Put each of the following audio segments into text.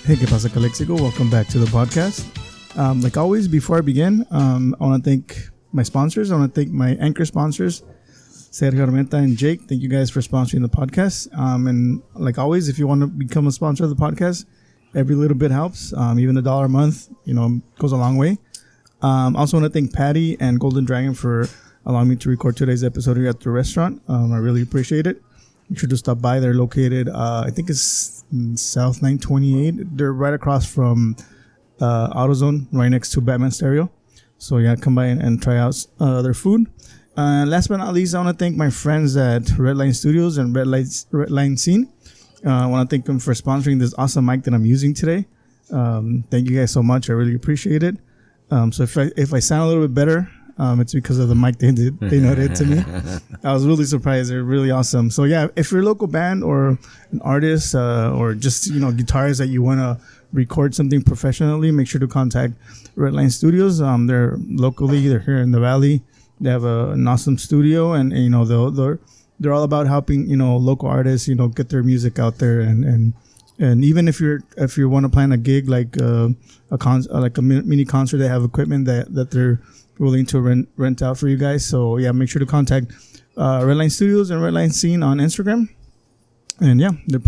Hey, que Pasa Calexico? Welcome back to the podcast. Like always, before I begin, I want to thank my sponsors. I want to thank my anchor sponsors, Sergio Armenta and Jake. Thank you guys for sponsoring the podcast. And like always, if you want to become a sponsor of the podcast, every little bit helps. Even $1 a month, goes a long way. Also want to thank Patty and Golden Dragon for allowing me to record today's episode here at the restaurant. I really appreciate it. Make sure to stop by. They're located, I think it's South 928. They're right across from AutoZone, right next to Batman Stereo. So yeah, come by and try out their food. Last but not least, I want to thank my friends at Red Line Studios and Red Line Scene. I want to thank them for sponsoring this awesome mic that I'm using today. Thank you guys so much. I really appreciate it. So if I sound a little bit better, it's because of the mic they noted to me. I was really surprised. They're really awesome. So yeah, if you're a local band or an artist or just guitarists that you want to record something professionally, make sure to contact Red Line Studios. They're locally. They're here in the Valley. They have an awesome studio, and they're all about helping local artists get their music out there, and even if you want to plan a gig like a mini concert, they have equipment that they're willing to rent out for you guys. So yeah, make sure to contact Redline Studios and Redline Scene on Instagram. And yeah, they're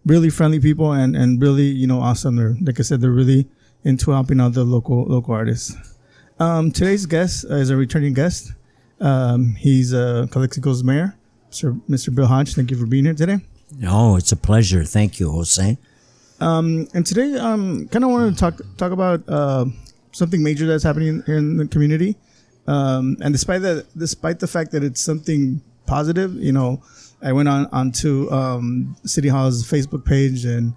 really friendly people and really awesome. They're, like I said, they're really into helping out the local artists. Today's guest is a returning guest. He's Calexico's mayor, Mr. Bill Hodge. Thank you for being here today. Oh, it's a pleasure. Thank you, Jose. And today, kind of want to talk about something major that's happening here in the community. And despite the fact that it's something positive, I went onto City Hall's Facebook page and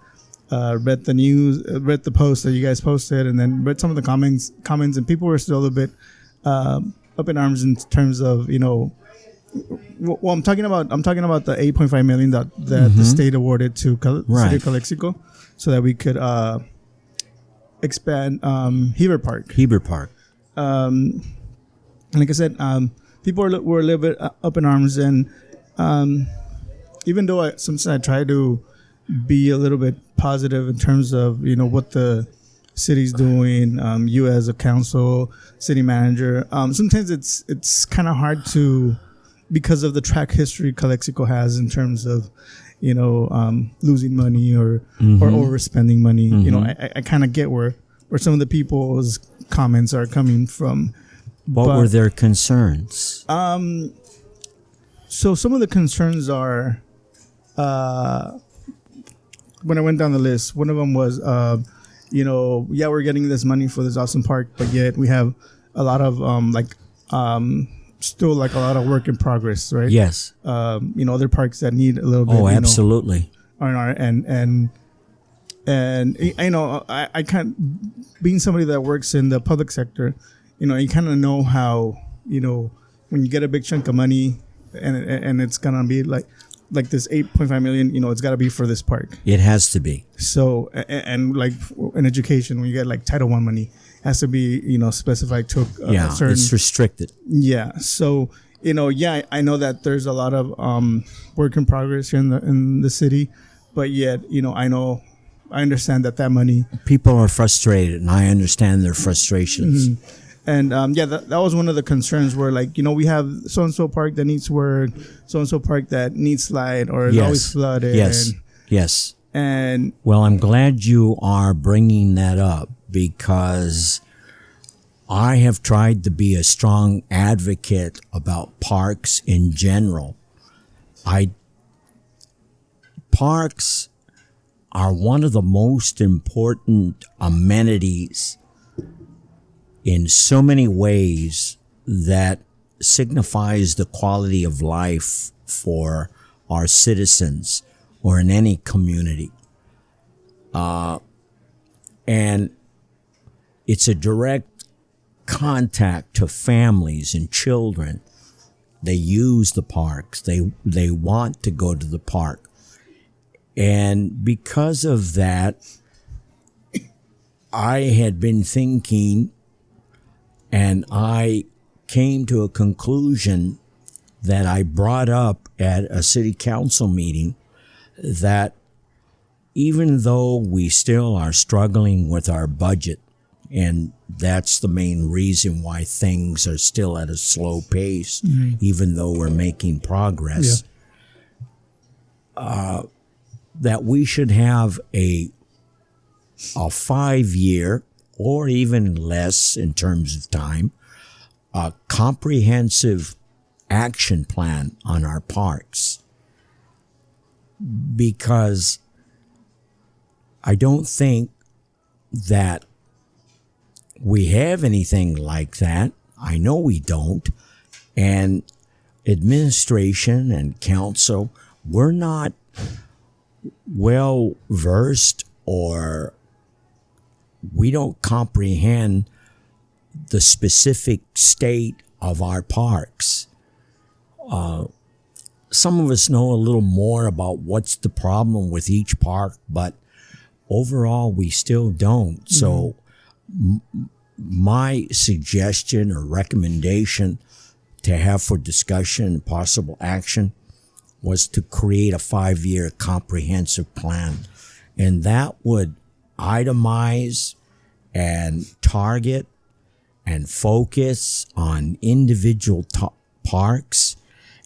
read the news, read the post that you guys posted, and then read some of the comments, and people were still a little bit up in arms in terms of well, I'm talking about the $8.5 million that the state awarded to City of Calexico, so that we could expand Heber Park. Like I said, people were a little bit up in arms, and even though sometimes I try to be a little bit positive in terms of what the city's doing, you as a council, city manager, sometimes it's kind of hard to, because of the track history Calexico has in terms of losing money or overspending money. I kind of get where some of the people's comments are coming from. What were their concerns? So some of the concerns are, when I went down the list, one of them was, we're getting this money for this awesome park, but yet we have a lot of still like a lot of work in progress, right? Yes. Other parks that need a little bit. Oh, absolutely. And I can't, being somebody that works in the public sector, you kind of know how, when you get a big chunk of money and it's going to be like this 8.5 million, it's got to be for this park. It has to be. So, and like in education, when you get like Title I money, it has to be, specified to a certain. It's restricted. Yeah. So, I know that there's a lot of work in progress here in the city, but yet, I understand that money. People are frustrated, and I understand their frustrations. Mm-hmm. And that was one of the concerns where, we have so-and-so park that needs work, so-and-so park that needs slide or is always flooded. Yes. And well, I'm glad you are bringing that up, because I have tried to be a strong advocate about parks in general. Parks are one of the most important amenities in so many ways that signifies the quality of life for our citizens or in any community. And it's a direct contact to families and children. They use the parks. They want to go to the park. And because of that, I had been thinking, and I came to a conclusion that I brought up at a city council meeting, that even though we still are struggling with our budget, and that's the main reason why things are still at a slow pace, even though we're making progress, that we should have a 5-year, or even less in terms of time, a comprehensive action plan on our parks. Because I don't think that we have anything like that. I know we don't. And administration and council, we're not well versed, or we don't comprehend the specific state of our parks. Some of us know a little more about what's the problem with each park, but overall we still don't. So my suggestion or recommendation to have for discussion and possible action was to create a 5-year comprehensive plan. And that would itemize and target and focus on individual parks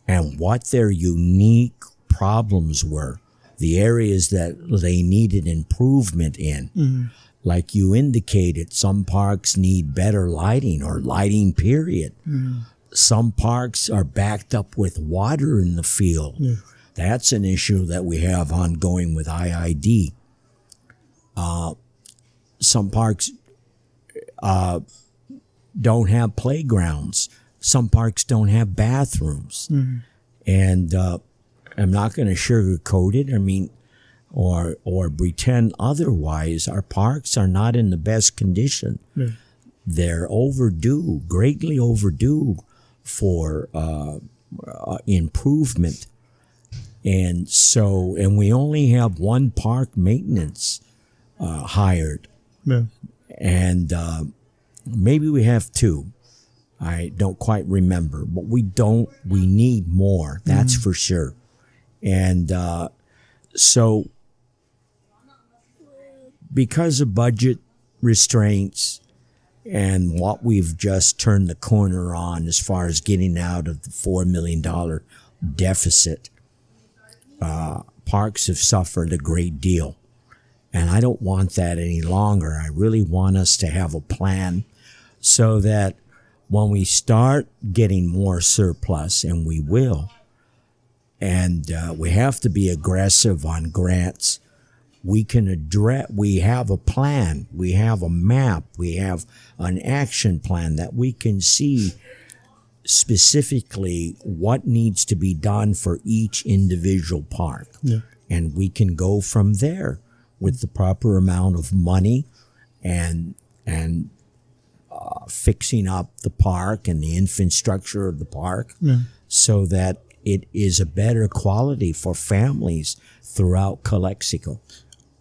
and what their unique problems were, the areas that they needed improvement in. Like you indicated, some parks need better lighting or lighting period. Some parks are backed up with water in the field. That's an issue that we have ongoing with IID. Some parks don't have playgrounds. Some parks don't have bathrooms. And I'm not going to sugarcoat it. I mean, or pretend otherwise. Our parks are not in the best condition. They're overdue, greatly overdue for improvement. And so, and we only have one park maintenance hired. And maybe we have two. I don't quite remember, but we need more. That's for sure. And so because of budget restraints and what we've just turned the corner on as far as getting out of the $4 million deficit, parks have suffered a great deal. And I don't want that any longer. I really want us to have a plan so that when we start getting more surplus, and we will, and we have to be aggressive on grants, we can address, we have a plan, we have a map, we have an action plan that we can see specifically what needs to be done for each individual park. And we can go from there with the proper amount of money and fixing up the park and the infrastructure of the park so that it is a better quality for families throughout Calexico.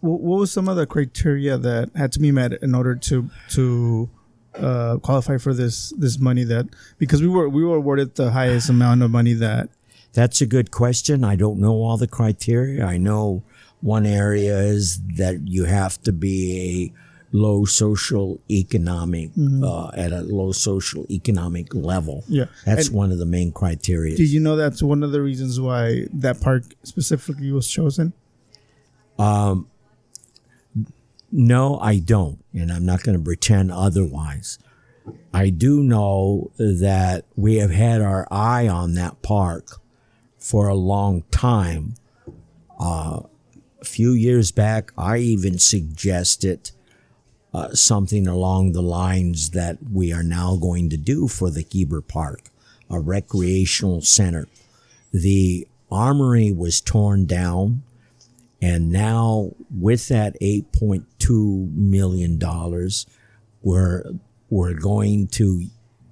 What was some of the criteria that had to be met in order to qualify for this money? That because we were awarded the highest amount of money that. That's a good question. I don't know all the criteria. I know one area is that you have to be a low social economic at a low social economic level. That's one of the main criteria. Did you know that's one of the reasons why that park specifically was chosen? No, I don't, and I'm not going to pretend otherwise. I do know that we have had our eye on that park for a long time. A few years back, I even suggested something along the lines that we are now going to do for the Heber Park, a recreational center. The armory was torn down, and now with that $8.2 million, we're going to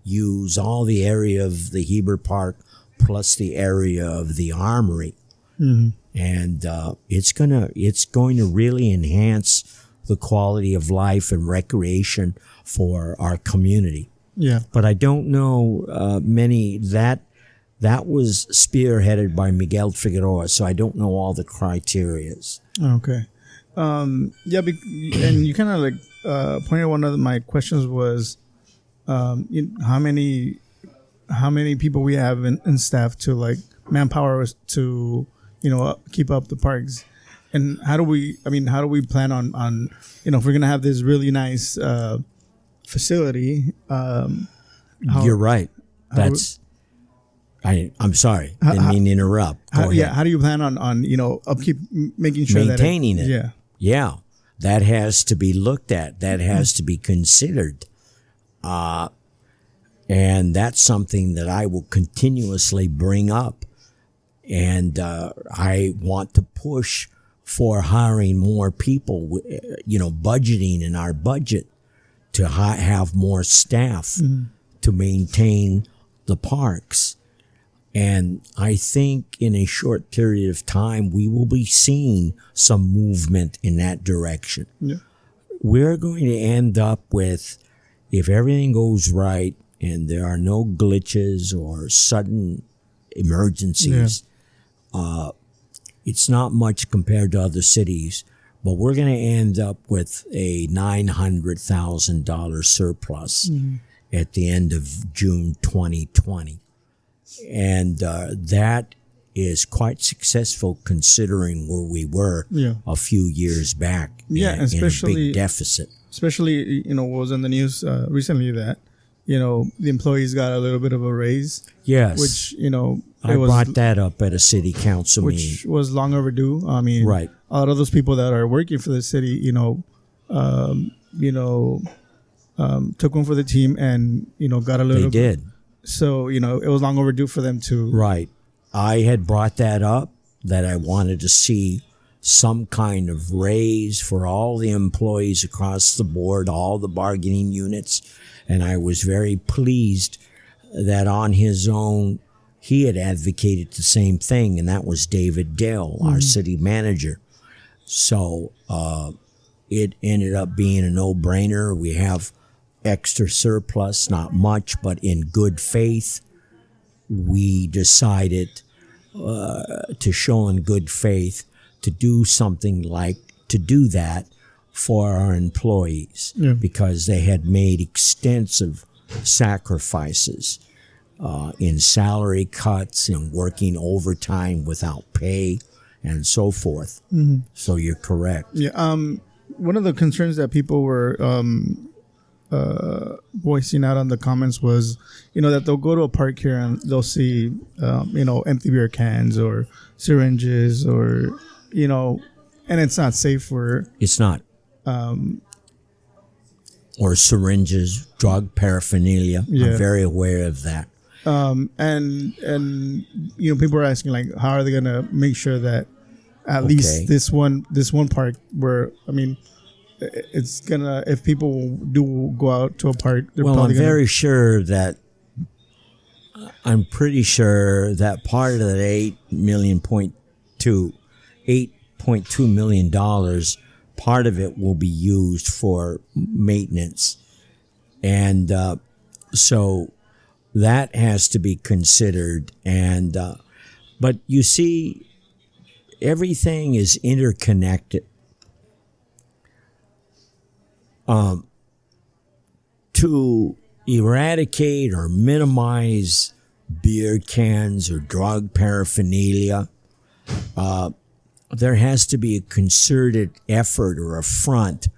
use all the area of the Heber Park plus the area of the armory. And it's going to really enhance the quality of life and recreation for our community. But I don't know many. That was spearheaded by Miguel Figueroa, so I don't know all the criterias. Okay. Yeah, and you kind of like pointed one of my questions was how many people we have in staff to like manpower to keep up the parks, and how do we plan on if we're gonna have this really nice facility. You're right. I'm sorry. Didn't mean to interrupt. Go ahead. How do you plan on upkeep, making sure maintaining it? Yeah. Yeah. That has to be looked at. That has to be considered. And that's something that I will continuously bring up. And I want to push for hiring more people, budgeting in our budget to have more staff to maintain the parks. And I think in a short period of time, we will be seeing some movement in that direction. Yeah. We're going to end up with, if everything goes right and there are no glitches or sudden emergencies, it's not much compared to other cities, but we're going to end up with a $900,000 surplus at the end of June 2020. And that is quite successful considering where we were a few years back especially in a big deficit. Especially, what was in the news recently that, the employees got a little bit of a raise. Yes. Which, I brought that up at a city council meeting. Which was long overdue. I mean, right. A lot of those people that are working for the city, took one for the team and, got a little. They did. So, it was long overdue for them to. Right. I had brought that up, that I wanted to see some kind of raise for all the employees across the board, all the bargaining units. And I was very pleased that on his own, he had advocated the same thing, and that was David Dale, our city manager. So it ended up being a no-brainer. We have extra surplus, not much, but in good faith, we decided to show in good faith to do something like to do that for our employees because they had made extensive sacrifices in salary cuts and working overtime without pay and so forth. So you're correct. Yeah. One of the concerns that people were voicing out on the comments was, that they'll go to a park here and they'll see, empty beer cans or syringes or, and it's not safe for. It's not. Or syringes, drug paraphernalia. I'm very aware of that. And people are asking like, how are they going to make sure that at least this one park where, it's gonna, if people do go out to a park, I'm pretty sure that part of that $8.2 million, part of it will be used for maintenance. And so that has to be considered. And but you see, everything is interconnected. To eradicate or minimize beer cans or drug paraphernalia, there has to be a concerted effort or a front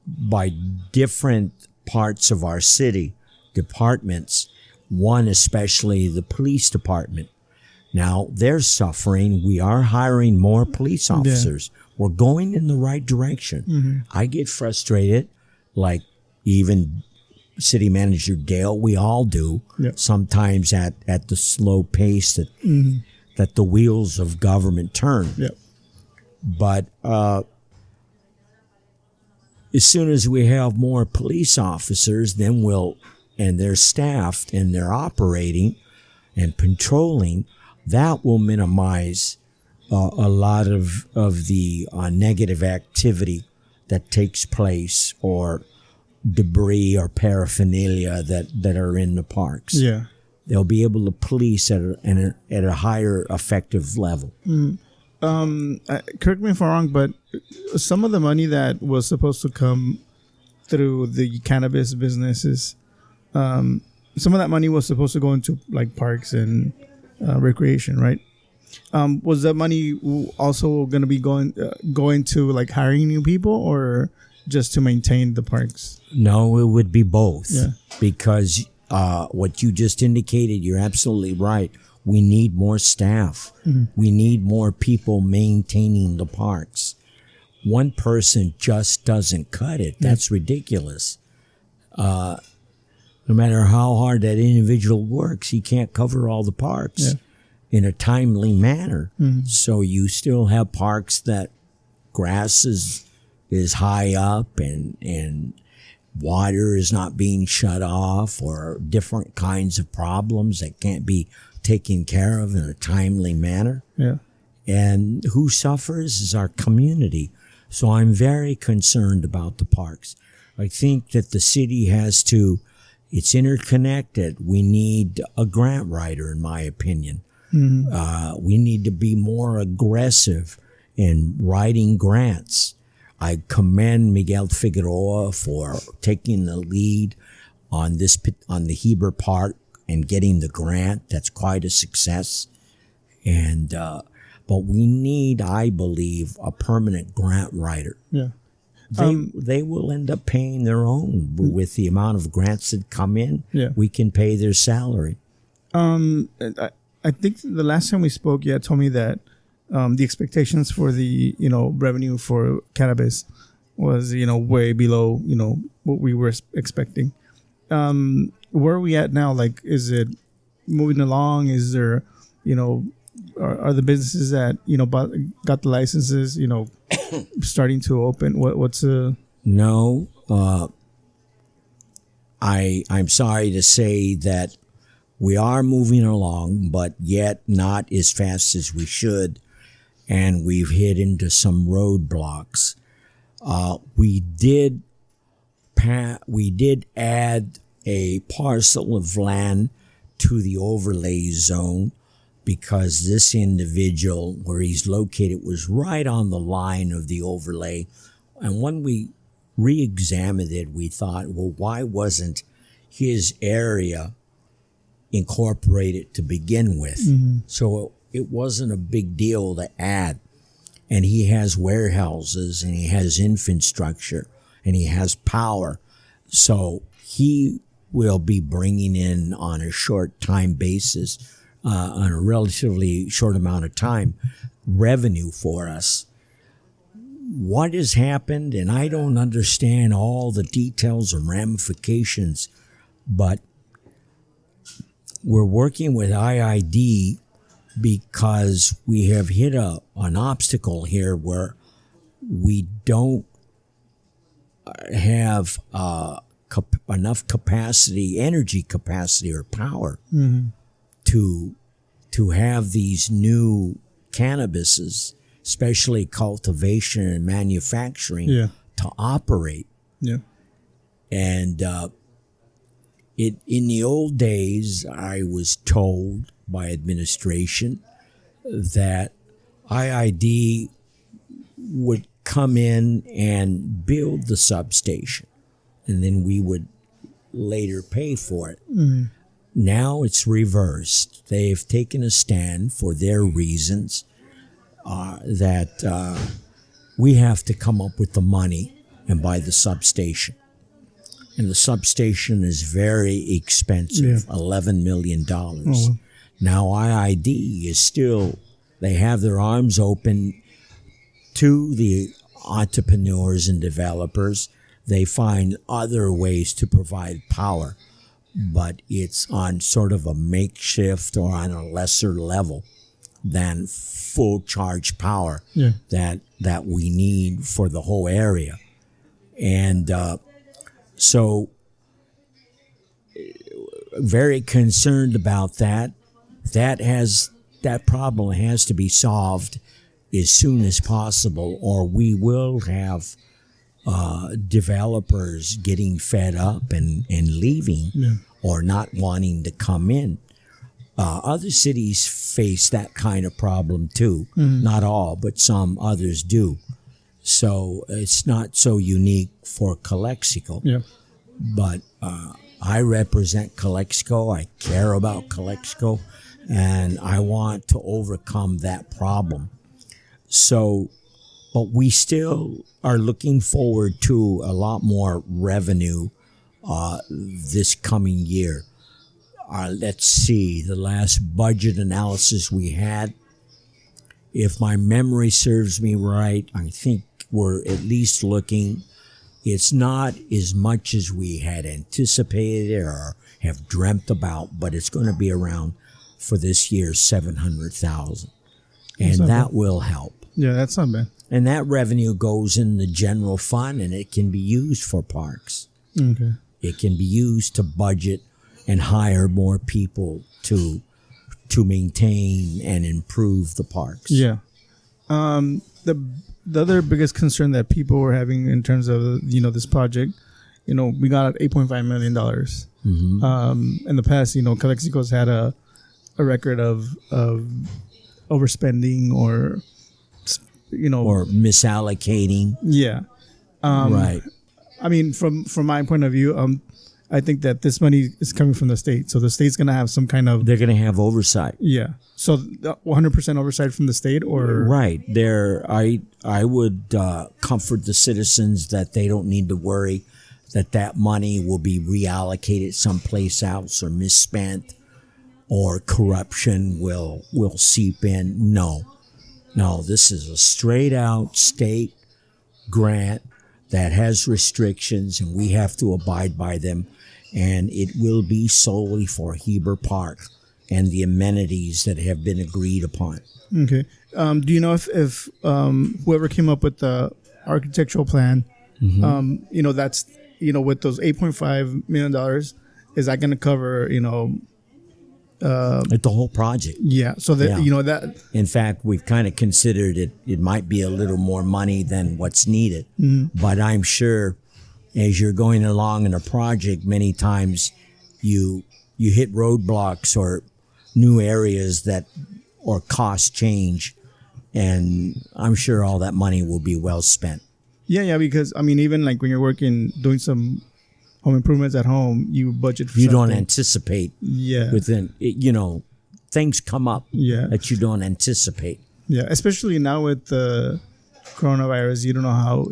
by different parts of our city, departments, one especially the police department. Now, they're suffering. We are hiring more police officers. We're going in the right direction. I get frustrated, like even City Manager Dale, we all do, sometimes at the slow pace that the wheels of government turn. But as soon as we have more police officers, then and they're staffed and they're operating and patrolling, that will minimize a lot of the negative activity that takes place or debris or paraphernalia that are in the parks. Yeah. They'll be able to police at a higher effective level. Correct me if I'm wrong, but some of the money that was supposed to come through the cannabis businesses, some of that money was supposed to go into like parks and recreation, right? Was that money also going to be going to like hiring new people or just to maintain the parks? No, it would be both. Yeah. Because what you just indicated, you're absolutely right. We need more staff. Mm-hmm. We need more people maintaining the parks. One person just doesn't cut it. That's ridiculous. No matter how hard that individual works, he can't cover all the parks in a timely manner. Mm-hmm. So you still have parks that grass is high up and water is not being shut off, or different kinds of problems that can't be taken care of in a timely manner. Yeah. And who suffers is our community. So I'm very concerned about the parks. I think that the city it's interconnected. We need a grant writer, in my opinion. Mm-hmm. We need to be more aggressive in writing grants. I commend Miguel Figueroa for taking the lead on the Heber Park and getting the grant. That's quite a success. And but we need, I believe, a permanent grant writer. Yeah. They will end up paying their own with the amount of grants that come in. Yeah. We can pay their salary. I think the last time we spoke, you had told me that the expectations for the revenue for cannabis was way below what we were expecting. Where are we at now? Like, is it moving along? Is there are the businesses that got the licenses starting to open? What's No, I'm sorry to say that we are moving along, but yet not as fast as we should, and we've hit into some roadblocks. We did add a parcel of land to the overlay zone because this individual, where he's located, was right on the line of the overlay. And when we re-examined it, we thought, well, why wasn't his area incorporated to begin with? Mm-hmm. So it wasn't a big deal to add. And he has warehouses, and he has infrastructure, and he has power. So he will be bringing in on a short time basis, on a relatively short amount of time, revenue for us. What has happened, and I don't understand all the details and ramifications, but we're working with IID because we have hit an obstacle here where we don't have enough capacity, energy capacity or power to have these new cannabises, especially cultivation and manufacturing, to operate. Yeah. And in the old days, I was told by administration that IID would come in and build the substation, and then we would later pay for it. Mm-hmm. Now it's reversed. They've taken a stand for their reasons that we have to come up with the money and buy the substation. And the substation is very expensive, $11 million. Oh. Now IID is still, they have their arms open to the entrepreneurs and developers. They find other ways to provide power, but it's on sort of a makeshift or on a lesser level than full charge power that we need for the whole area. And so very concerned about that. That problem has to be solved as soon as possible, or we will have developers getting fed up and leaving or not wanting to come in. Other cities face that kind of problem too. Not all, but some others do. So it's not so unique for Calexico. Yeah. But I represent Calexico. I care about Calexico, and I want to overcome that problem. So, but we still are looking forward to a lot more revenue this coming year. Let's see, the last budget analysis we had, if my memory serves me right, I think we're at least looking, it's not as much as we had anticipated or have dreamt about, but it's going to be around for this year $700,000, and that will help. Yeah, that's not bad. And that revenue goes in the general fund, and it can be used for parks. Okay. It can be used to budget and hire more people to maintain and improve the parks. Yeah. The other biggest concern that people were having in terms of this project, we got $8.5 million. In the past, Calexico's had a record of overspending or misallocating. Yeah. Right. I mean, from my point of view, I think that this money is coming from the state, so the state's gonna have some kind of. They're gonna have oversight. Yeah. So 100% oversight from the state, or right there. I would comfort the citizens that they don't need to worry that money will be reallocated someplace else or misspent, or corruption will seep in. No, this is a straight out state grant that has restrictions, and we have to abide by them. And it will be solely for Heber Park and the amenities that have been agreed upon. Okay. Do you know if whoever came up with the architectural plan, that's with those $8.5 million, is that going to cover the whole project? Yeah. So that that. In fact, we've kind of considered it might be a little more money than what's needed, but I'm sure as you're going along in a project, many times you hit roadblocks or new areas or cost change, and I'm sure all that money will be well spent. Yeah, because I mean, even like when you're doing some home improvements at home, you budget for you something. don't anticipate. Yeah. Things come up. Yeah. That you don't anticipate. Yeah, especially now with the coronavirus, you don't know how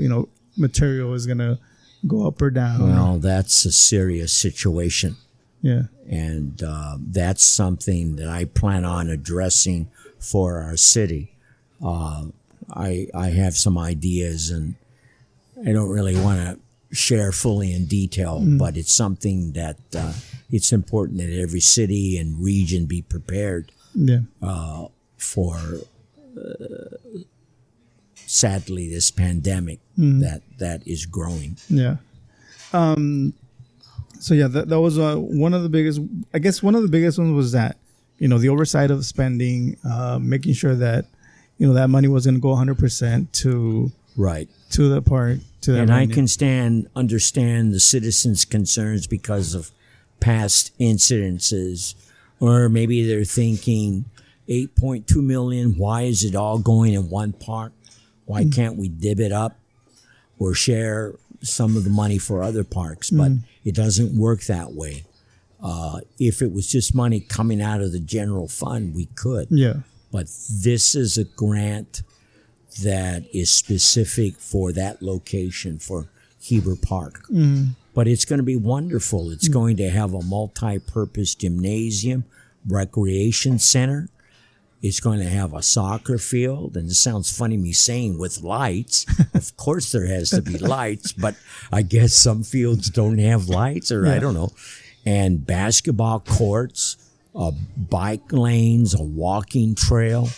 material is gonna go up or down. Well, that's a serious situation. Yeah. And that's something that I plan on addressing for our city. I have some ideas, and I don't really want to share fully in detail, but it's something that it's important that every city and region be prepared for, sadly, this pandemic that is growing. Yeah. So that was one of the biggest. I guess one of the biggest ones was that the oversight of spending, making sure that that money was going to go 100% to the park. And I can understand the citizens' concerns because of past incidences, or maybe they're thinking $8.2 million. Why is it all going in one park? Why can't we divvy it up or share some of the money for other parks? But it doesn't work that way. If it was just money coming out of the general fund, we could. Yeah. But this is a grant that is specific for that location, for Heber Park. But it's going to be wonderful. It's going to have a multi-purpose gymnasium, recreation center. It's going to have a soccer field, and it sounds funny me saying with lights. Of course there has to be lights, but I guess some fields don't have lights, or I don't know. And basketball courts, bike lanes, a walking trail.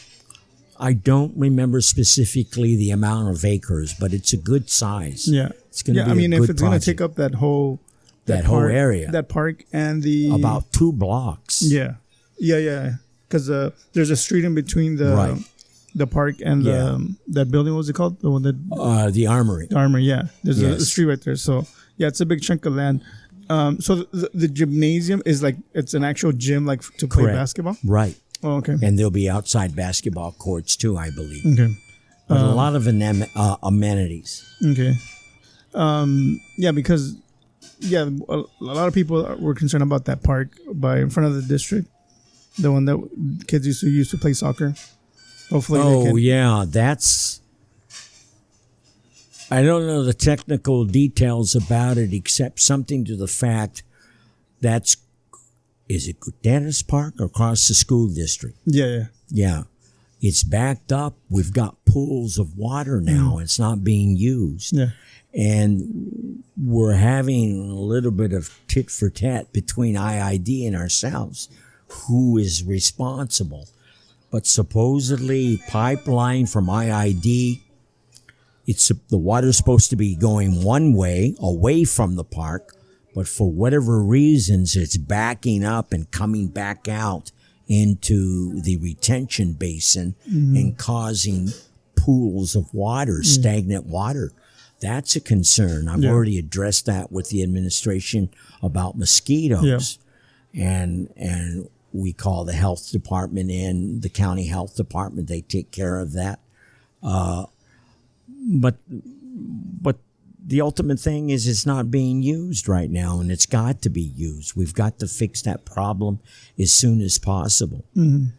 I don't remember specifically the amount of acres, but it's a good size. Yeah. It's going to be a good if it's going to take up that whole area, that park and the about 2 blocks. Yeah. Because there's a street in between the park and that building. What was it called? The one that the Armory. The Armory. Yeah. There's a street right there. So it's a big chunk of land. So the gymnasium is like, it's an actual gym, like to play Correct. basketball? Right. Oh, okay. And there'll be outside basketball courts too, I believe. Okay. But a lot of amenities. Okay. Yeah, because a lot of people were concerned about that park in front of the district, the one that kids used to play soccer. Hopefully, that's. I don't know the technical details about it, except something to the fact is it Gutierrez Park or across the school district? Yeah. Yeah. It's backed up. We've got pools of water now. It's not being used. Yeah. And we're having a little bit of tit for tat between IID and ourselves. Who is responsible? But supposedly pipeline from IID, the water's supposed to be going one way, away from the park, but for whatever reasons, it's backing up and coming back out into the retention basin and causing pools of water, stagnant water. That's a concern. I've already addressed that with the administration about mosquitoes. And we call the health department in, the county health department. They take care of that. But the ultimate thing is it's not being used right now, and it's got to be used. We've got to fix that problem as soon as possible. We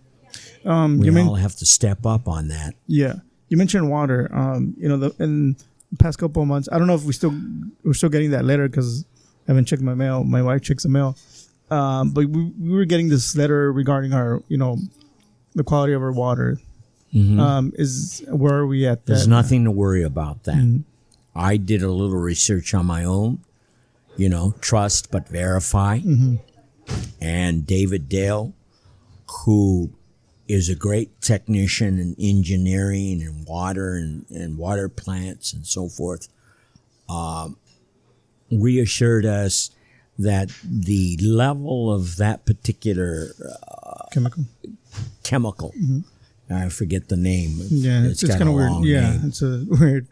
all have to step up on that. Yeah. You mentioned water. In the past couple of months, I don't know if we're still getting that letter because I haven't checked my mail. My wife checks the mail. But we were getting this letter regarding our, the quality of our water. Where are we at? There's nothing to worry about that. I did a little research on my own, trust but verify. And David Dale, who is a great technician in engineering and water and water plants and so forth, reassured us that the level of that particular chemical, I forget the name. Yeah, it's kind of weird. Yeah, it's a weird.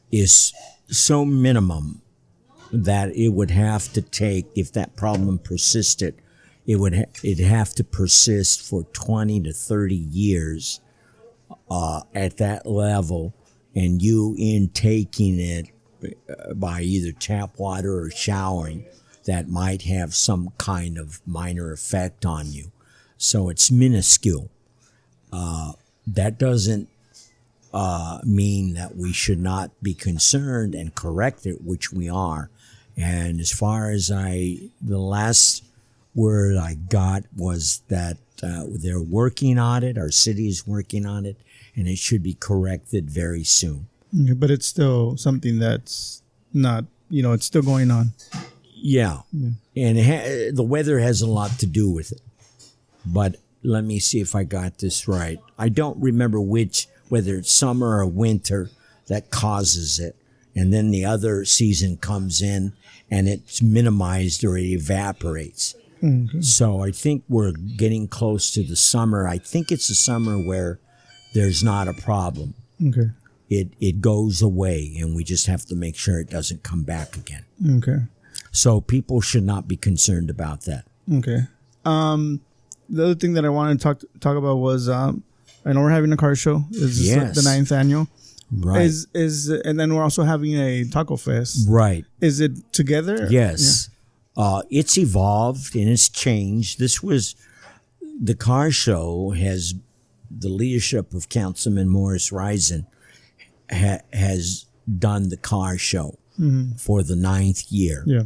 Is so minimum that it would have to take, if that problem persisted, it'd have to persist for 20 to 30 years at that level, and you intaking it by either tap water or showering, that might have some kind of minor effect on you. So it's minuscule. That doesn't mean that we should not be concerned and correct it, which we are. And as far as the last word I got was that they're working on it, our city is working on it, and it should be corrected very soon. Okay, but it's still something that's not, it's still going on. Yeah. And the weather has a lot to do with it. But let me see if I got this right. I don't remember whether it's summer or winter that causes it. And then the other season comes in and it's minimized or it evaporates. Okay. So I think we're getting close to the summer. I think it's the summer where there's not a problem. Okay. It goes away, and we just have to make sure it doesn't come back again. Okay. So people should not be concerned about that. Okay. The other thing that I wanted to talk about was I know we're having a car show. It's the 9th annual. Right. And then we're also having a taco fest. Right. Is it together? Yes. Yeah. It's evolved and it's changed. The car show has the leadership of Councilman Morris Risen has done the car show for the 9th year. Yeah.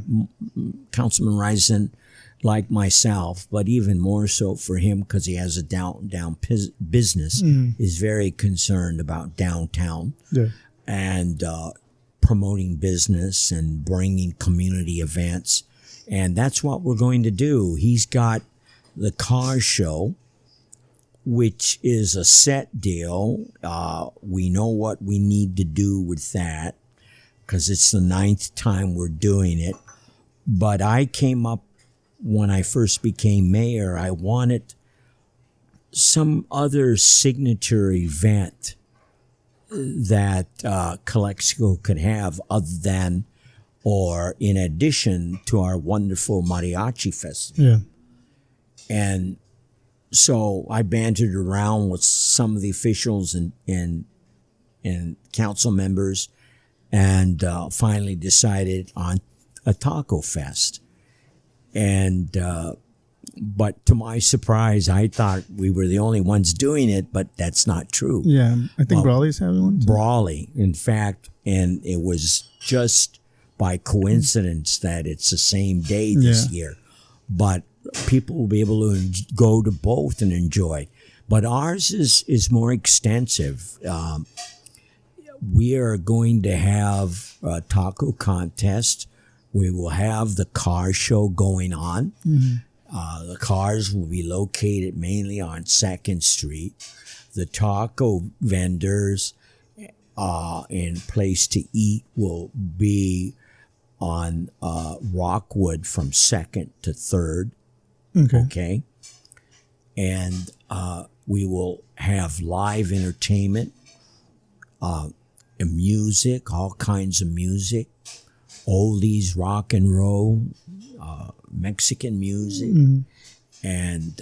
Councilman Risen, like myself, but even more so for him because he has a downtown business, is very concerned about downtown and promoting business and bringing community events. And that's what we're going to do. He's got the car show, which is a set deal. We know what we need to do with that because it's the 9th time we're doing it. But I came up, when I first became mayor, I wanted some other signature event that Calexico could have other than or in addition to our wonderful mariachi festival. Yeah. And so I bantered around with some of the officials and council members, and finally decided on a taco fest. And but to my surprise, I thought we were the only ones doing it, but that's not true. Yeah, I think Brawley's having one too. Brawley, in fact, and it was just by coincidence that it's the same day this year. But people will be able to go to both and enjoy. But ours is more extensive. We are going to have a taco contest. We will have the car show going on. The cars will be located mainly on 2nd Street. The taco vendors and place to eat will be on Rockwood from 2nd to 3rd. Okay. And we will have live entertainment, and music, all kinds of music, oldies, rock and roll, Mexican music, and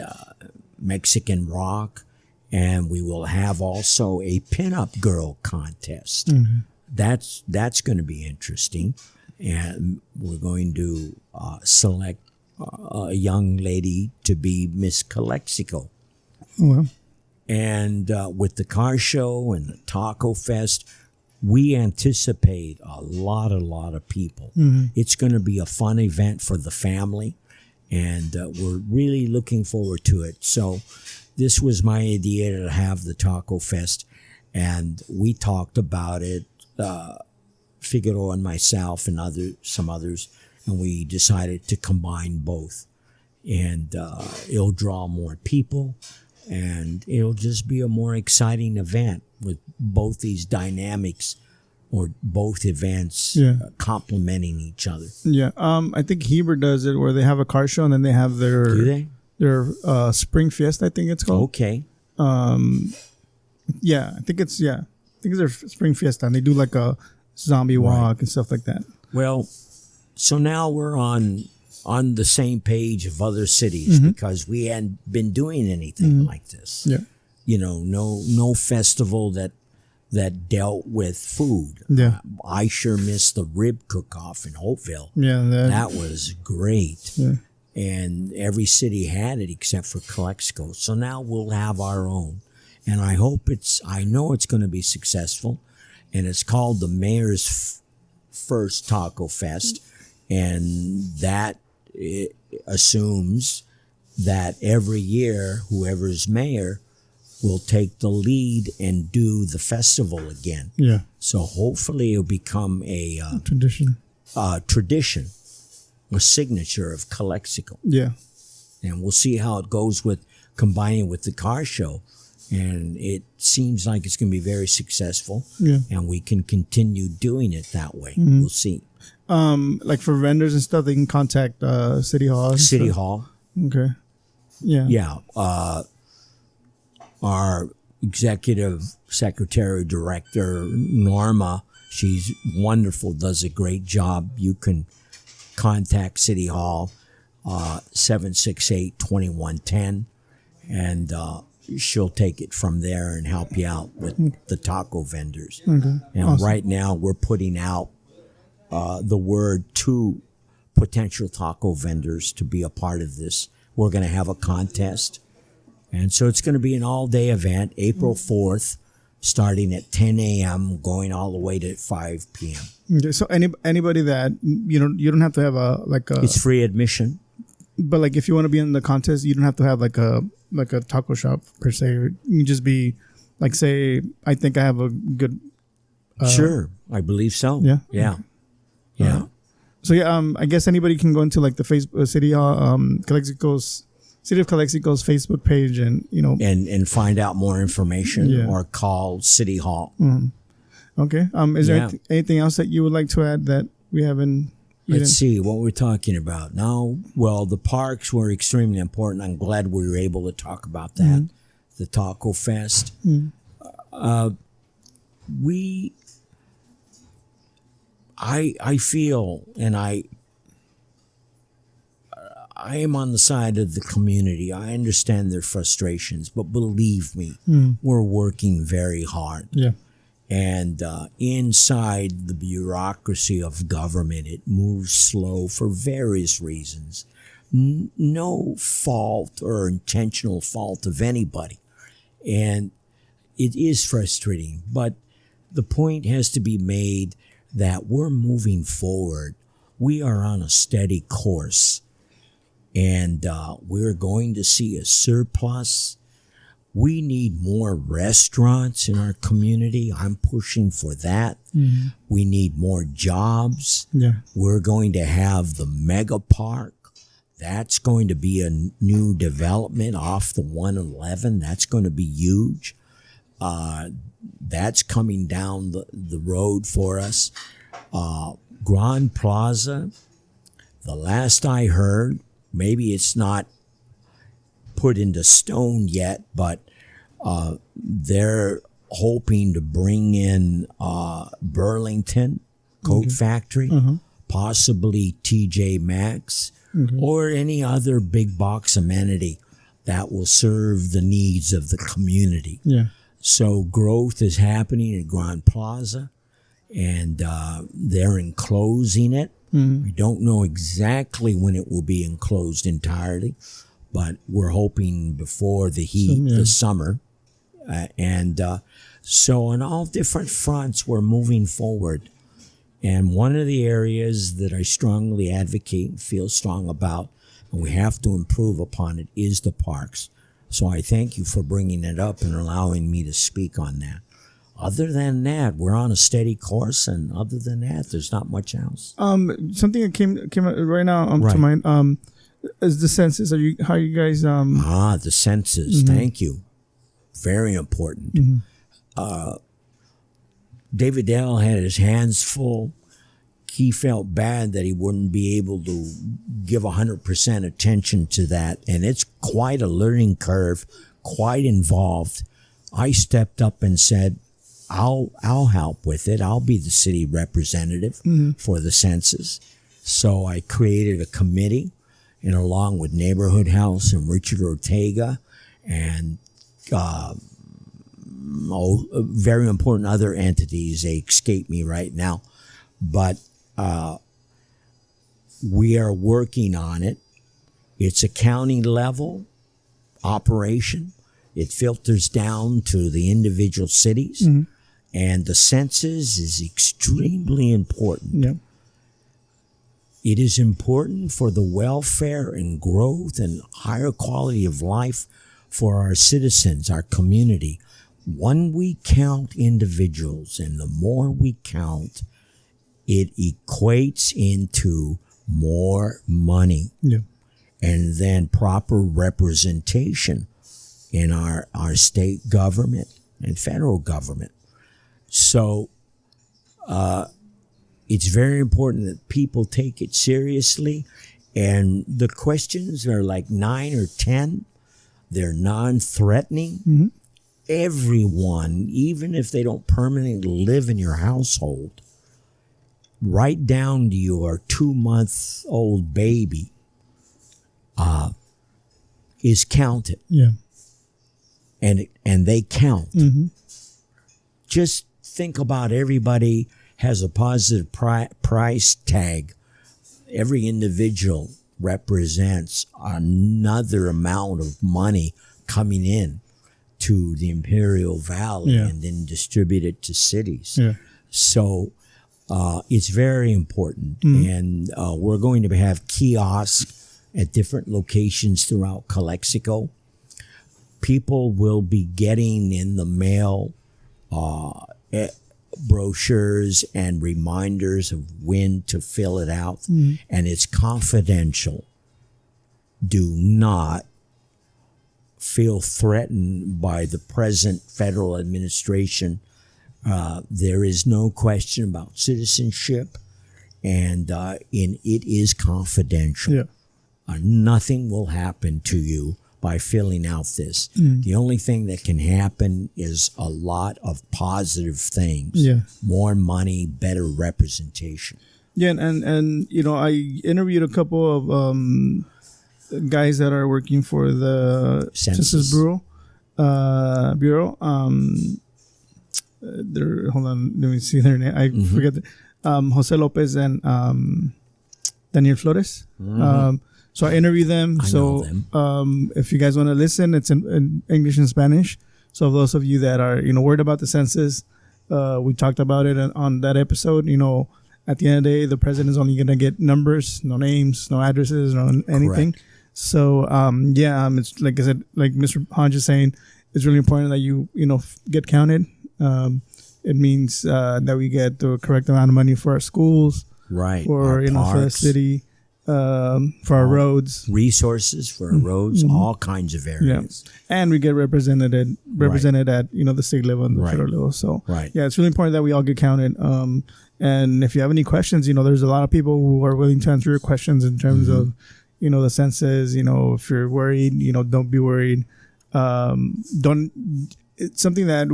Mexican rock. And we will have also a pinup girl contest. That's going to be interesting. And we're going to select a young lady to be Miss Calexico. Well, And with the car show and the taco fest, we anticipate a lot of people. It's going to be a fun event for the family, and we're really looking forward to it. So this was my idea to have the taco fest, and we talked about it, Figaro and myself and some others, and we decided to combine both. And it'll draw more people, and it'll just be a more exciting event with both these dynamics or both events complementing each other. Yeah. I think Heber does it where they have a car show and then they have their Do they? their Spring Fiesta, I think it's called. Okay. Yeah, I think it's their Spring Fiesta, and they do like a zombie walk and stuff like that. Well, so now we're on the same page of other cities because we hadn't been doing anything like this. Yeah. You know, no festival that dealt with food. Yeah. I sure missed the rib cook-off in Hopeville. Yeah. That was great. Yeah. And every city had it except for Calexico. So now we'll have our own. And I know it's going to be successful. And it's called the Mayor's First Taco Fest. And that assumes that every year, whoever's mayor will take the lead and do the festival again. Yeah. So hopefully it'll become a Tradition. Tradition, a signature of Calexico. Yeah. And we'll see how it goes with combining with the car show. And it seems like it's going to be very successful. Yeah. And we can continue doing it that way. We'll see. Like for vendors and stuff, they can contact City Hall. City Hall. Okay. Yeah. Yeah. Our executive secretary director, Norma, she's wonderful, does a great job. You can contact City Hall, 768-2110, and she'll take it from there and help you out with the taco vendors. Okay. And Awesome. right now we're putting out the word to potential taco vendors to be a part of this. We're going to have a contest. And so it's going to be an all-day event, April 4th, starting at 10 a.m., going all the way to 5 p.m. Okay, so anybody that you don't have to have It's free admission. but like if you want to be in the contest, you don't have to have like a taco shop per se. You can just be like, say, I think I have a good. Sure, I believe so. Yeah? Yeah. Yeah. So yeah, I guess anybody can go into like the Facebook City of Calexico's Facebook page and And find out more information Yeah. or call City Hall. Okay. Is there Yeah. anything else that you would like to add that we haven't? Let's see what we're talking about now. Well, the parks were extremely important. I'm glad we were able to talk about that. The Taco Fest. I feel, and I am on the side of the community. I understand their frustrations, but believe me, we're working very hard. Yeah. And inside the bureaucracy of government, it moves slow for various reasons. No fault or intentional fault of anybody. And it is frustrating, but the point has to be made that we're moving forward. We are on a steady course, and we're going to see a surplus. We need more restaurants in our community. I'm pushing for that. We need more jobs. Yeah. We're going to have the mega park. That's going to be a new development off the 111. That's going to be huge. That's coming down the road for us. Grand Plaza, the last I heard, maybe it's not put into stone yet, but they're hoping to bring in Burlington Coat Factory, possibly TJ Maxx, or any other big box amenity that will serve the needs of the community. Yeah. So growth is happening at Grand Plaza, and they're enclosing it. We don't know exactly when it will be enclosed entirely, but we're hoping before the heat, the summer. So on all different fronts, we're moving forward. And one of the areas that I strongly advocate and feel strong about, and we have to improve upon it, is the parks. So I thank you for bringing it up and allowing me to speak on that. Other than that, we're on a steady course, and other than that, there's not much else. Something that came right now to mind is the census. How are you guys? The census. Thank you. Very important. David Dale had his hands full. He felt bad that he wouldn't be able to give 100% attention to that. And it's quite a learning curve, quite involved. I stepped up and said, I'll help with it. I'll be the city representative for the census. So I created a committee, and along with Neighborhood House and Richard Ortega and very important other entities. They escape me right now. But we are working on it. It's a county level operation. It filters down to the individual cities. And the census is extremely important. Yeah. It is important for the welfare and growth and higher quality of life for our citizens, our community. When we count individuals, and the more we count, it equates into more money. Yeah. And then proper representation in our state government and federal government. So it's very important that people take it seriously. And the questions are like 9 or 10. They're non-threatening. Everyone, even if they don't permanently live in your household, right down to your 2-month-old baby, is counted. Yeah. And they count. Just think about everybody has a positive price tag. Every individual represents another amount of money coming in to the Imperial Valley and then distributed to cities. Yeah. So it's very important. And we're going to have kiosks at different locations throughout Calexico. People will be getting in the mail brochures and reminders of when to fill it out. And it's confidential. Do not feel threatened by the present federal administration. There is no question about citizenship, and it is confidential. Yeah. Nothing will happen to you by filling out this. The only thing that can happen is a lot of positive things. Yeah. More money, better representation. Yeah, and I interviewed a couple of guys that are working for the Census Bureau. Hold on, let me see their name. I forget. Jose Lopez and Daniel Flores. So I interviewed them. I know them. If you guys want to listen, it's in English and Spanish. So those of you that are worried about the census, we talked about it on that episode. At the end of the day, the president is only going to get numbers, no names, no addresses, no anything. Correct. So it's like I said, like Mr. Hodge is saying, it's really important that you get counted. It means that we get the correct amount of money for our schools, right? For for the city, for our roads, resources for our roads, all kinds of areas, and we get represented at the state level and the federal level. So it's really important that we all get counted. And if you have any questions, there's a lot of people who are willing to answer your questions in terms of the census. If you're worried, don't be worried. It's something that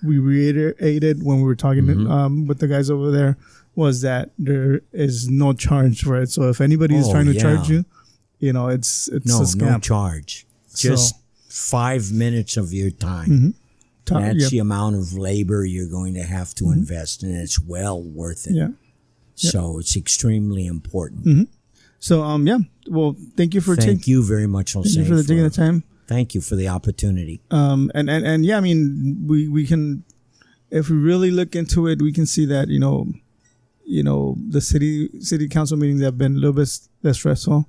we reiterated when we were talking with the guys over there, was that there is no charge for it. So if anybody is trying to charge you, it's a scam. No charge. Just 5 minutes of your time. That's the amount of labor you're going to have to invest, and it's well worth it. So it's extremely important. So well, thank you for thank you very much. Thank you for taking the time. Thank you for the opportunity. And yeah, I mean, we can, if we really look into it, we can see that the city council meetings have been a little bit less stressful.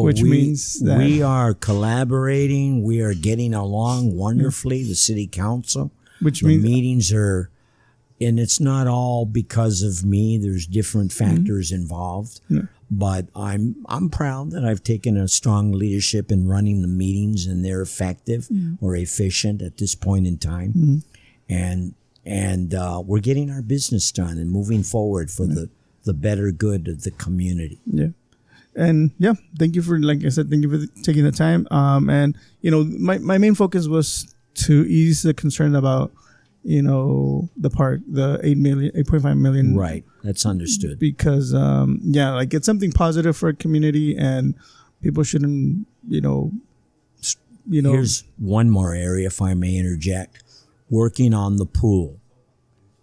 Which means that we are collaborating. We are getting along wonderfully. The city council, which means meetings are, and it's not all because of me. There's different factors involved. But I'm proud that I've taken a strong leadership in running the meetings, and they're effective or efficient at this point in time. And we're getting our business done and moving forward for the better good of the community. And thank you for, like I said, thank you for taking the time. And my main focus was to ease the concern about the park, the 8.5 million. Right. That's understood. Because, it's something positive for a community, and people shouldn't, Here's one more area, if I may interject. Working on the pool.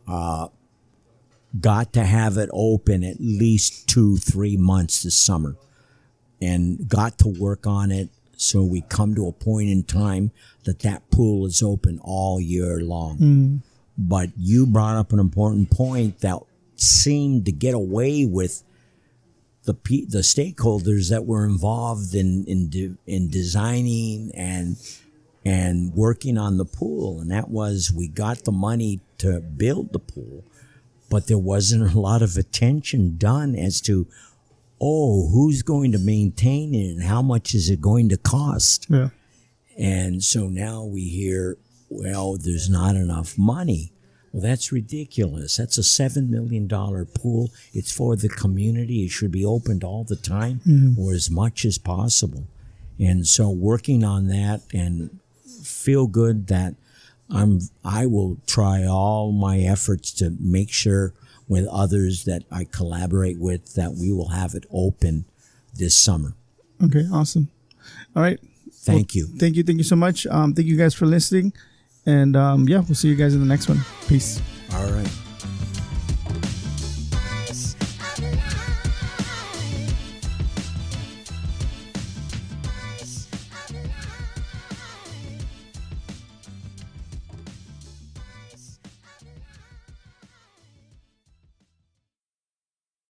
Got to have it open at least 2-3 months this summer, and got to work on it. So we come to a point in time that pool is open all year long. But you brought up an important point that seemed to get away with the stakeholders that were involved in designing and working on the pool. And that was, we got the money to build the pool, but there wasn't a lot of attention done as to, who's going to maintain it and how much is it going to cost? And so now we hear, there's not enough money. Well, that's ridiculous. That's a $7 million pool. It's for the community. It should be opened all the time or as much as possible. And so working on that, and feel good that I will try all my efforts to make sure with others that I collaborate with that we will have it open this summer. Okay, awesome. All right. Thank you. Thank you so much. Thank you guys for listening. And we'll see you guys in the next one. Peace. All right.